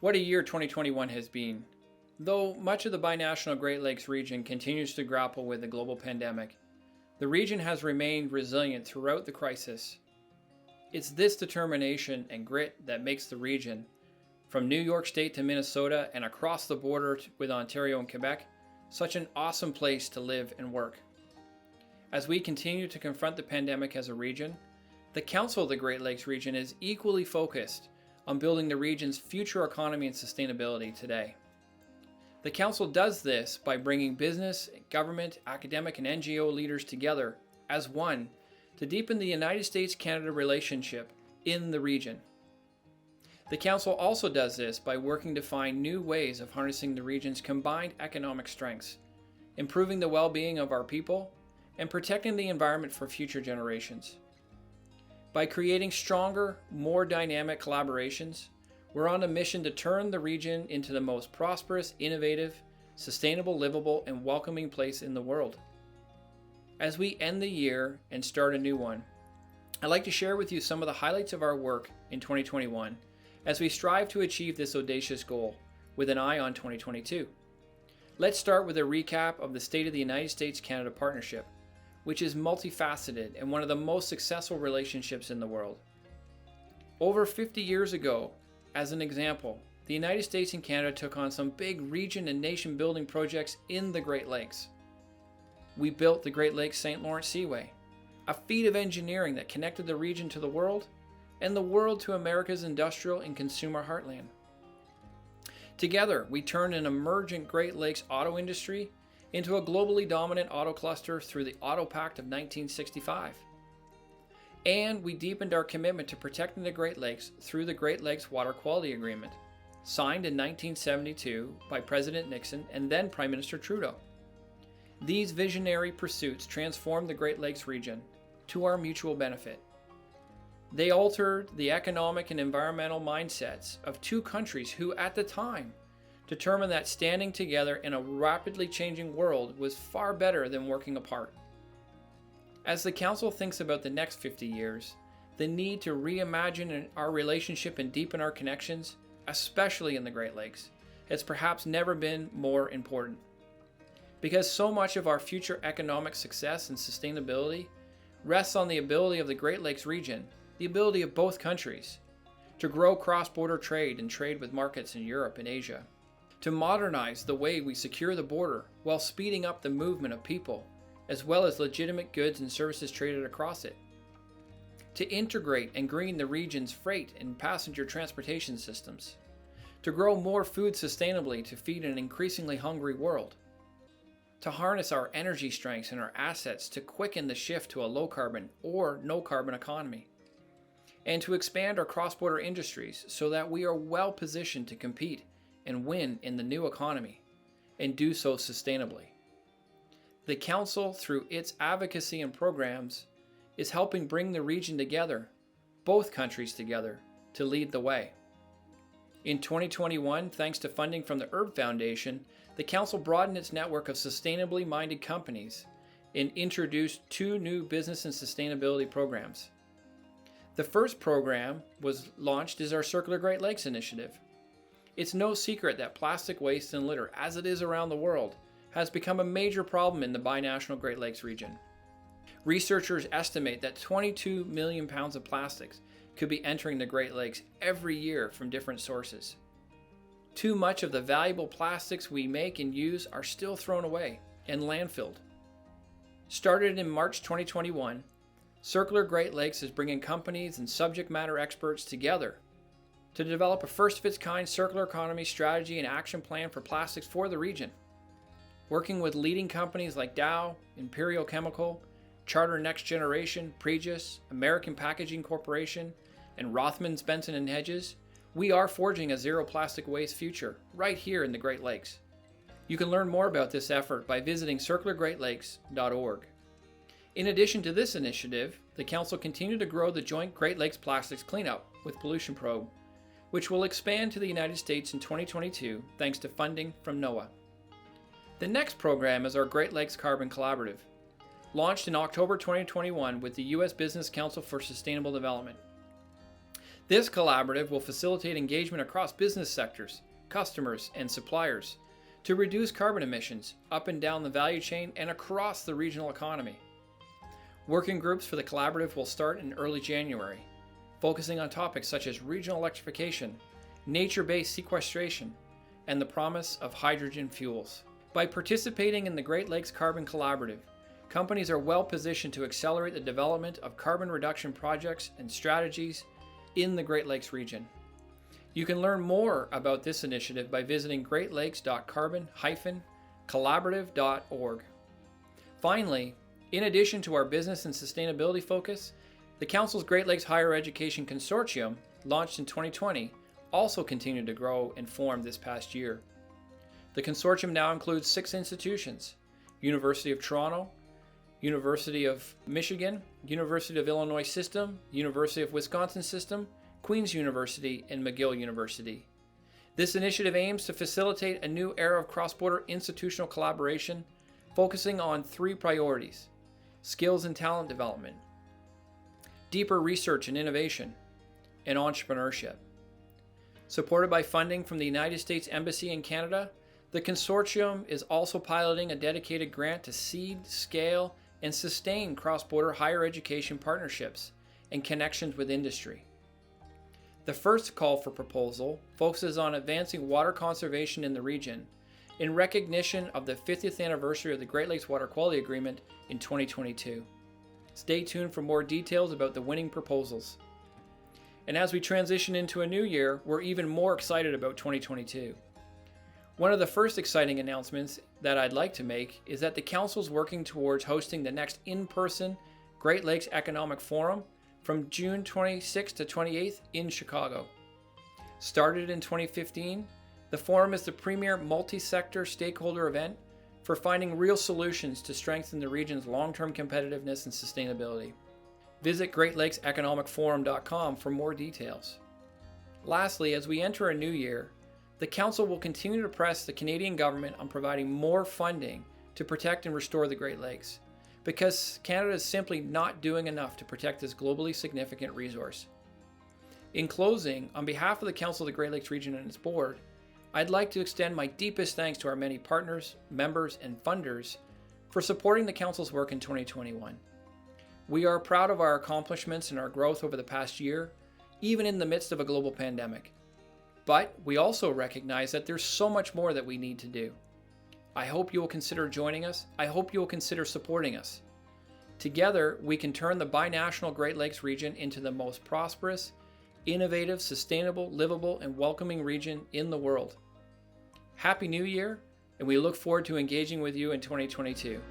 What a year 2021 has been. Though much of the binational Great Lakes region continues to grapple with the global pandemic, the region has remained resilient throughout the crisis. It's this determination and grit that makes the region, from New York State to Minnesota and across the border with Ontario and Quebec, such an awesome place to live and work. As we continue to confront the pandemic as a region, the Council of the Great Lakes region is equally focused on building the region's future economy and sustainability today. The Council does this by bringing business, government, academic, and NGO leaders together as one to deepen the United States-Canada relationship in the region. The Council also does this by working to find new ways of harnessing the region's combined economic strengths, improving the well-being of our people, and protecting the environment for future generations. By creating stronger, more dynamic collaborations, we're on a mission to turn the region into the most prosperous, innovative, sustainable, livable, and welcoming place in the world. As we end the year and start a new one, I'd like to share with you some of the highlights of our work in 2021 as we strive to achieve this audacious goal with an eye on 2022. Let's start with a recap of the State of the United States-Canada partnership, which is multifaceted and one of the most successful relationships in the world. Over 50 years ago, as an example, the United States and Canada took on some big region and nation building projects in the Great Lakes. We built the Great Lakes St. Lawrence Seaway, a feat of engineering that connected the region to the world and the world to America's industrial and consumer heartland. Together, we turned an emergent Great Lakes auto industry into a globally dominant auto cluster through the Auto Pact of 1965. And we deepened our commitment to protecting the Great Lakes through the Great Lakes Water Quality Agreement, signed in 1972 by President Nixon and then Prime Minister Trudeau. These visionary pursuits transformed the Great Lakes region to our mutual benefit. They altered the economic and environmental mindsets of two countries who, at the time, determined that standing together in a rapidly changing world was far better than working apart. As the Council thinks about the next 50 years, the need to reimagine our relationship and deepen our connections, especially in the Great Lakes, has perhaps never been more important. Because so much of our future economic success and sustainability rests on the ability of the Great Lakes region, the ability of both countries, to grow cross-border trade and trade with markets in Europe and Asia, to modernize the way we secure the border while speeding up the movement of people, as well as legitimate goods and services traded across it, to integrate and green the region's freight and passenger transportation systems, to grow more food sustainably to feed an increasingly hungry world, to harness our energy strengths and our assets to quicken the shift to a low-carbon or no-carbon economy, and to expand our cross-border industries so that we are well positioned to compete and win in the new economy, and do so sustainably. The Council, through its advocacy and programs, is helping bring the region together, both countries together, to lead the way. In 2021, thanks to funding from the Herb Foundation, the Council broadened its network of sustainably minded companies and introduced 2 new business and sustainability programs. The first program was launched as our Circular Great Lakes initiative. It's no secret that plastic waste and litter, as it is around the world, has become a major problem in the binational Great Lakes region. Researchers estimate that 22 million pounds of plastics could be entering the Great Lakes every year from different sources. Too much of the valuable plastics we make and use are still thrown away and landfilled. Started in March 2021, Circular Great Lakes is bringing companies and subject matter experts together to develop a first-of-its-kind circular economy strategy and action plan for plastics for the region. Working with leading companies like Dow, Imperial Chemical, Charter Next Generation, Pregis, American Packaging Corporation, and Rothmans, Benson and Hedges, we are forging a zero plastic waste future right here in the Great Lakes. You can learn more about this effort by visiting circulargreatlakes.org. In addition to this initiative, the Council continued to grow the joint Great Lakes Plastics Cleanup with Pollution Probe, which will expand to the United States in 2022 thanks to funding from NOAA. The next program is our Great Lakes Carbon Collaborative, launched in October 2021 with the U.S. Business Council for Sustainable Development. This collaborative will facilitate engagement across business sectors, customers, and suppliers to reduce carbon emissions up and down the value chain and across the regional economy. Working groups for the collaborative will start in early January, focusing on topics such as regional electrification, nature-based sequestration, and the promise of hydrogen fuels. By participating in the Great Lakes Carbon Collaborative, companies are well positioned to accelerate the development of carbon reduction projects and strategies in the Great Lakes region. You can learn more about this initiative by visiting greatlakes.carbon-collaborative.org. Finally, in addition to our business and sustainability focus, the Council's Great Lakes Higher Education Consortium, launched in 2020, also continued to grow and form this past year. The consortium now includes 6 institutions: University of Toronto, University of Michigan, University of Illinois System, University of Wisconsin System, Queen's University, and McGill University. This initiative aims to facilitate a new era of cross-border institutional collaboration, focusing on 3 priorities: skills and talent development, deeper research and innovation, and entrepreneurship. Supported by funding from the United States Embassy in Canada, the consortium is also piloting a dedicated grant to seed, scale, and sustain cross-border higher education partnerships and connections with industry. The first call for proposal focuses on advancing water conservation in the region in recognition of the 50th anniversary of the Great Lakes Water Quality Agreement in 2022. Stay tuned for more details about the winning proposals. And as we transition into a new year, we're even more excited about 2022. One of the first exciting announcements that I'd like to make is that the Council is working towards hosting the next in-person Great Lakes Economic Forum from June 26th to 28th in Chicago. Started in 2015, the forum is the premier multi-sector stakeholder event for finding real solutions to strengthen the region's long-term competitiveness and sustainability. Visit greatlakeseconomicforum.com for more details. Lastly, as we enter a new year, the Council will continue to press the Canadian government on providing more funding to protect and restore the Great Lakes, because Canada is simply not doing enough to protect this globally significant resource. In closing, on behalf of the Council of the Great Lakes Region and its board, I'd like to extend my deepest thanks to our many partners, members, and funders for supporting the Council's work in 2021. We are proud of our accomplishments and our growth over the past year, even in the midst of a global pandemic. But we also recognize that there's so much more that we need to do. I hope you will consider joining us. I hope you will consider supporting us. Together, we can turn the binational Great Lakes region into the most prosperous, innovative, sustainable, livable, and welcoming region in the world. Happy New Year, and we look forward to engaging with you in 2022.